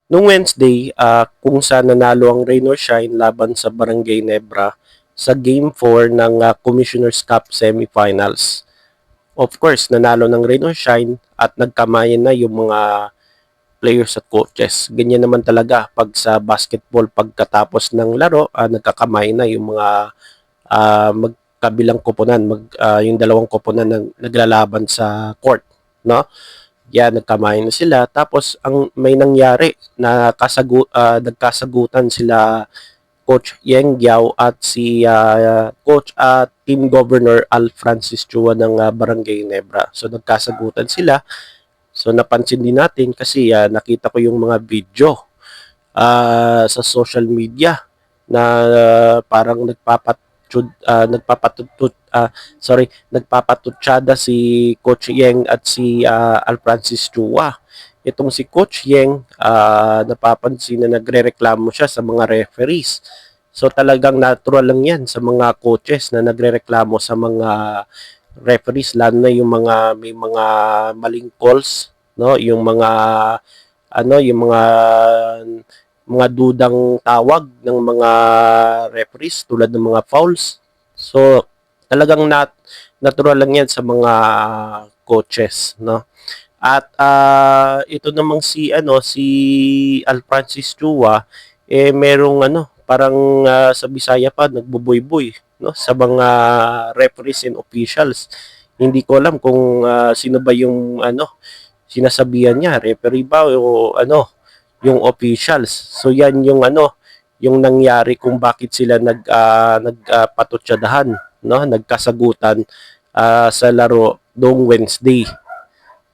Nung Wednesday, kung saan nanalo ang Rain or Shine laban sa Barangay Nebra sa Game 4 ng Commissioner's Cup Semifinals. Of course, nanalo ng Rain or Shine at nagkamayan na yung mga players at coaches. Ganyan naman talaga pag sa basketball pagkatapos ng laro, nagkakamay na yung mga magkabilang koponan, yung dalawang koponan na naglalaban sa court, no? Yan, nagkamayan na sila. Tapos ang may nangyari na nagkasagutan sila Coach Yeng Giao at si Coach at Team Governor Al Francis Chua ng Barangay Nebra. So nagkasagutan sila. So napansin din natin kasi nakita ko yung mga video sa social media na parang nagpapatutsada si Coach Yeng at si Al Francis Chua. Itong si Coach Yeng, napapansin na nagrereklamo siya sa mga referees. So talagang natural lang yan sa mga coaches na nagrereklamo sa mga referees, lalo na yung may mga maling calls, no? Yung mga dudang tawag ng mga referees tulad ng mga fouls. So talagang natural lang yan sa mga coaches, no? At ito namang si Al Francis Chua merong parang sa Bisaya pa nagbuboy-boy, no, sa mga referees and officials. Hindi ko alam kung sino ba yung sinasabihan niya, referee ba o yung officials. So yan yung yung nangyari kung bakit sila nagpatutsadahan, no, nagkasagutan sa laro noong Wednesday.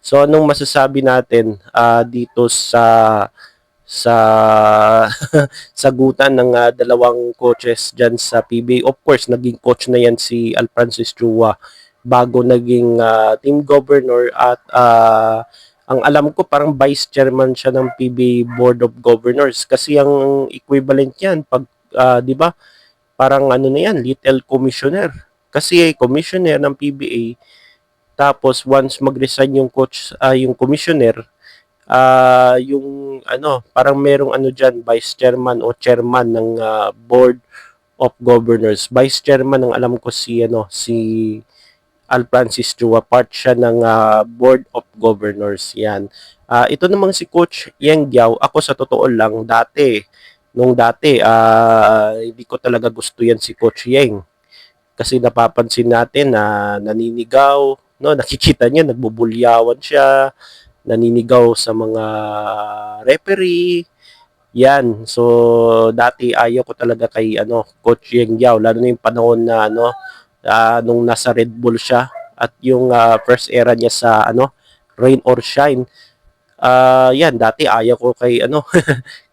So anong masasabi natin dito sa sagutan ng dalawang coaches diyan sa PBA? Of course, naging coach na yan si Al Francis Chua bago naging team governor at ang alam ko parang vice chairman siya ng PBA Board of Governors kasi ang equivalent niyan pag 'di ba? Parang na yan, little commissioner. Kasi commissioner ng PBA tapos once mag-resign yung coach, yung commissioner, yung parang merong diyan, vice chairman o chairman ng board of governors. Vice chairman ng alam ko si Al Francis Chua, part siya ng board of governors. Yan. Ito namang si Coach Yeng Giao, ako sa totoo lang nung dati hindi ko talaga gusto yan si Coach Yeng kasi napapansin natin na naninigaw, no, nakikita niya nagbubulyawan siya, naninigaw sa mga referee. Yan. So dati ayaw ko talaga kay Coach Yeng Giao, lalo na yung panahon na nung nasa Red Bull siya at yung first era niya sa Rain or Shine. Yan, dati ayaw ko kay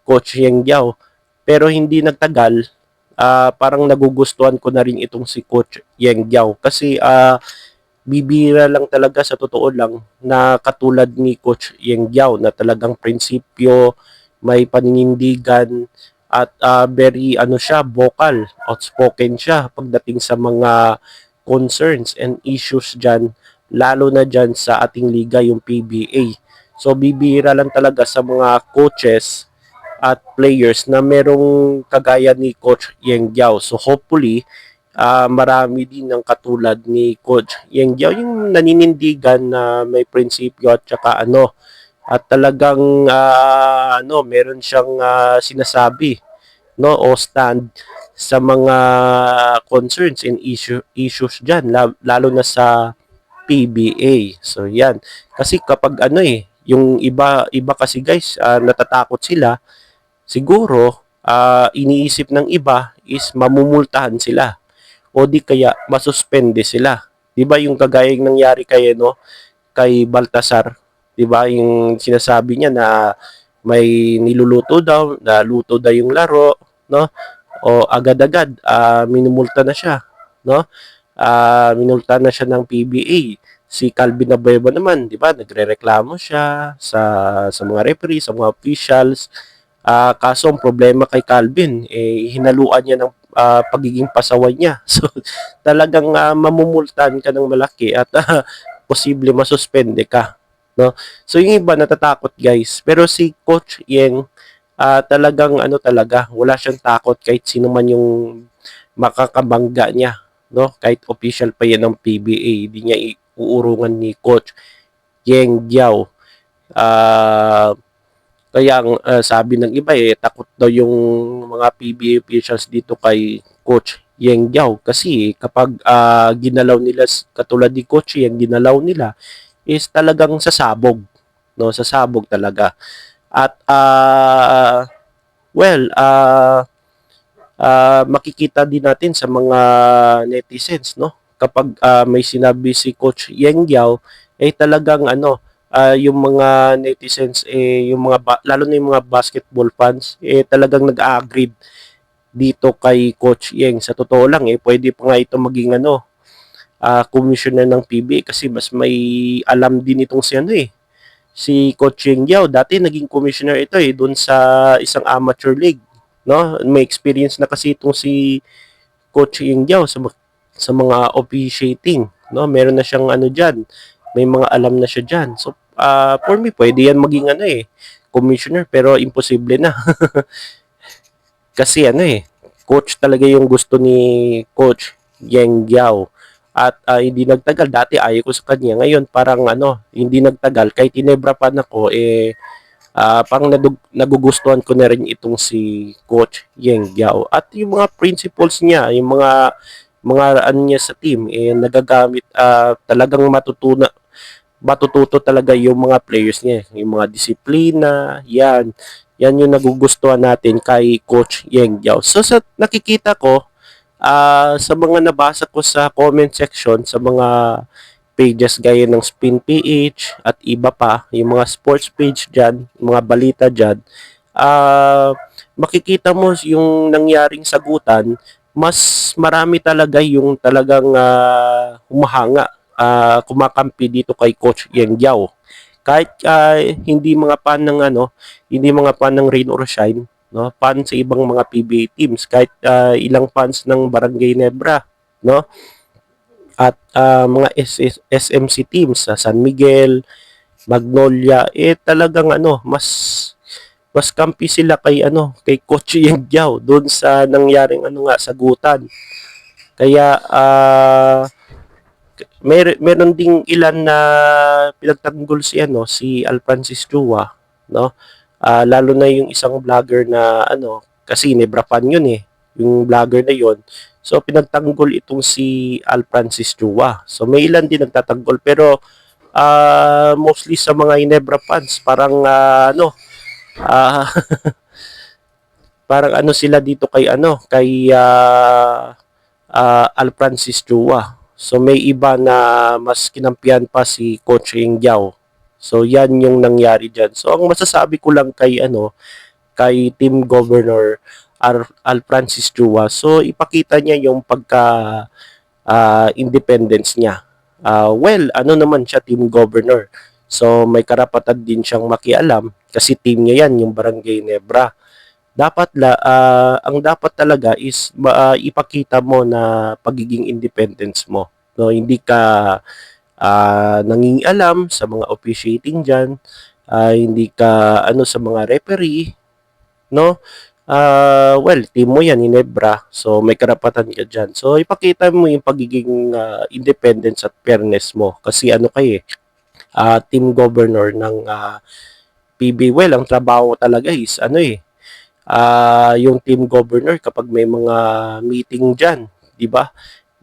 Coach Yeng Giao. Pero hindi nagtagal, parang nagugustuhan ko na rin itong si Coach Yeng Giao kasi bibira lang talaga sa totoo lang na katulad ni Coach Yeng Giao na talagang prinsipyo, may paninindigan at very siya, vocal, outspoken siya pagdating sa mga concerns and issues diyan, lalo na diyan sa ating liga yung PBA. So bibira lang talaga sa mga coaches at players na merong kagaya ni Coach Yeng Giao. So hopefully, marami din ng katulad ni Coach Yeng Giao, yung naninindigan na may prinsipyo at saka at talagang meron siyang sinasabi, no, o stand sa mga concerns and issues diyan, lalo na sa PBA. So yan. Kasi kapag yung iba kasi guys, natatakot sila. Siguro, iniisip ng iba is mamumultahan sila o di kaya masuspende sila. 'Di ba yung kagaya ng nangyari kay Baltasar, 'di ba? Yung sinasabi niya na may niluluto daw, naluto daw yung laro, no? O agad-agad minumulta na siya, no? Minulta na siya ng PBA. Si Calvin Abueva naman, 'di ba? Nagrereklamo siya sa mga referee, sa mga officials. Kaso ang problema kay Calvin, hinaluan niya ng pagiging pasaway niya. So talagang mamumultan ka ng malaki at posible masuspende ka, no? So yung iba natatakot guys, pero si Coach Yeng talagang ano talaga, wala siyang takot kahit sino man yung makakabangga niya, no? Kahit official pa yan ng PBA, hindi niya iuurungan ni Coach Yeng Giao. Ah, kaya ang sabi ng iba takot daw yung mga PBA officials dito kay Coach Yeng Giao kasi kapag ginalaw nila katulad ni Coach Yeng, ginalaw nila is talagang sasabog, no? Sasabog talaga. At well, makikita din natin sa mga netizens, no? Kapag may sinabi si Coach Yeng Giao, talagang ano, yung mga netizens, yung mga lalo na yung mga basketball fans, talagang nag-agree dito kay Coach Yeng. Sa totoo lang, pwede pa nga ito maging ano, commissioner ng PBA kasi mas may alam din itong si ano si Coach Yeng Giao. Dati naging commissioner ito doon sa isang amateur league, no? May experience na kasi itong si Coach Yeng Giao sa mga officiating, no? Meron na siyang ano diyan. May mga alam na siya diyan. So, for me pwede yan maging ano commissioner pero imposible na. Kasi ano coach talaga yung gusto ni Coach Yeng Giao. At hindi nagtagal, dati ayaw ko sa kanya. Ngayon parang ano, hindi nagtagal, kahit inebra pa ako, parang nagugustuhan ko na rin itong si Coach Yeng Giao. At yung mga principles niya, yung mga ano niya sa team, nagagamit, talagang matututo talaga yung mga players niya, yung mga disiplina, yan. Yan yung nagugustuhan natin kay Coach Yeng Giao. So sa nakikita ko, sa mga nabasa ko sa comment section, sa mga pages gaya ng Spin PH at iba pa, yung mga sports page dyan, mga balita dyan, makikita mo yung nangyaring sagutan, mas marami talaga yung talagang humahanga, kumakampi dito kay Coach Yeng Giao. Kahit hindi mga fan ng ano, hindi mga fan ng Rain or Shine, no? Fan sa ibang mga PBA teams, kahit ilang fans ng Barangay Nebra, no? At mga SMC teams sa San Miguel, Magnolia, talagang ano, mas kampi sila kay ano, kay Coach Yeng Giao doon sa nangyaring ano nga sagutan. Kaya meron ding ilan na pinagtanggol si ano, si Alfrancis Chua, no? Lalo na yung isang vlogger na ano, kasi Nebra fan yun yung vlogger na yon. So pinagtanggol itong si Alfrancis Chua. So may ilan din nagtatanggol pero mostly sa mga Inebra fans parang ano, uh, parang ano sila dito kay ano, kay Alfrancis Chua. So may iba na mas kinampihan pa si Coach Yeng Giao. So yan yung nangyari diyan. So ang masasabi ko lang kay ano, kay Team Governor Alfrancis Chua, so ipakita niya yung pagka independence niya. Well, ano naman siya, Team Governor. So may karapatan din siyang makialam kasi team niya yan, yung Barangay Nebra. Ang dapat talaga is ipakita mo na pagiging independence mo, no? Hindi ka nangingialam sa mga officiating diyan, hindi ka ano sa mga referee, no? Well, team mo yan, Inebra, so may karapatan ka diyan. So ipakita mo yung pagiging independence at fairness mo kasi ano kay team governor ng PB. Well, ang trabaho talaga is ano yung team governor kapag may mga meeting diyan, 'di ba?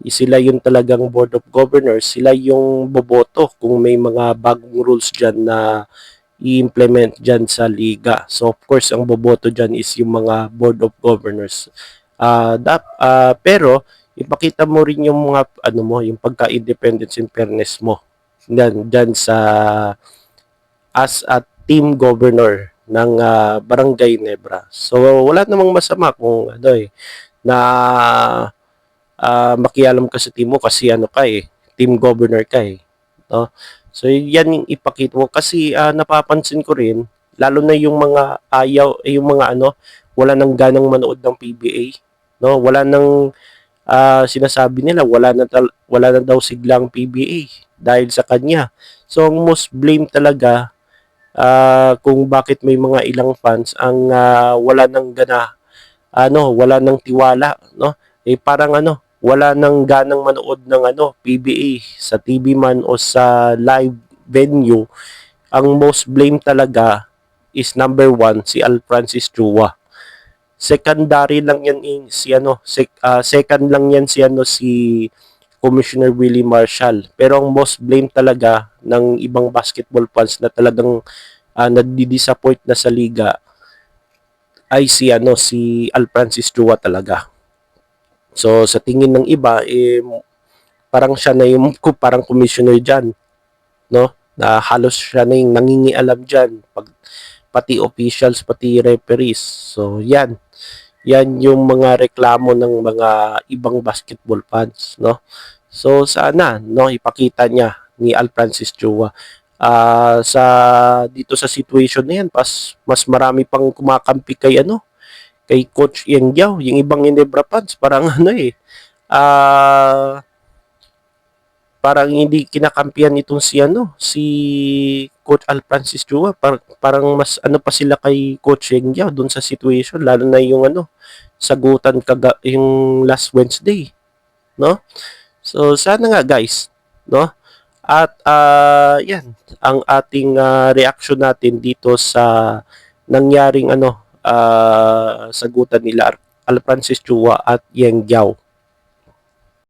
Sila yung talagang board of governors, sila yung boboto kung may mga bagong rules diyan na i-implement diyan sa liga. So of course, ang boboto diyan is yung mga board of governors. Pero ipakita mo rin yung mga ano mo, yung pagka-independence and fairness mo. Diyan sa as a team governor ng Barangay Nebra. So wala namang masama kung ano na makialam ka sa team mo kasi ano ka team governor ka no? So yan yung ipakita mo kasi napapansin ko rin lalo na yung mga ayaw yung mga ano wala nang ganang manood ng PBA, no? Wala nang sinasabi nila wala na daw siglang PBA dahil sa kanya. So ang most blame talaga kung bakit may mga ilang fans ang wala nang wala nang tiwala, no? Parang wala nang ganang manood ng PBA sa TV man o sa live venue. Ang most blame talaga is number one, si Al Francis Chua. Secondary lang yan second lang yan si Commissioner Willie Marshall. Pero ang most blame talaga ng ibang basketball fans na talagang nadi-disappoint na sa liga ay si Al Francis Chua talaga. So sa tingin ng iba parang siya na yung parang commissioner diyan, no? Na halos siya na yung nangingialam diyan pati officials, pati referees. So yan. Yan yung mga reklamo ng mga ibang basketball fans, no? So sana ipakita niya ni Al Francis Chua sa dito sa situation na yan, mas marami pang kumakampi kay Coach Yang Giao. Yung ibang Ginebra fans parang ah parang hindi kinakampihan itong si Coach Al Francis Chua. Parang mas pa sila kay Coach Yang Giao dun sa situation, lalo na yung sagutan yung last Wednesday, no? So sana nga guys, no? At yan ang ating reaction natin dito sa nangyaring sagutan nila Al Francis Chua at Yang Giao.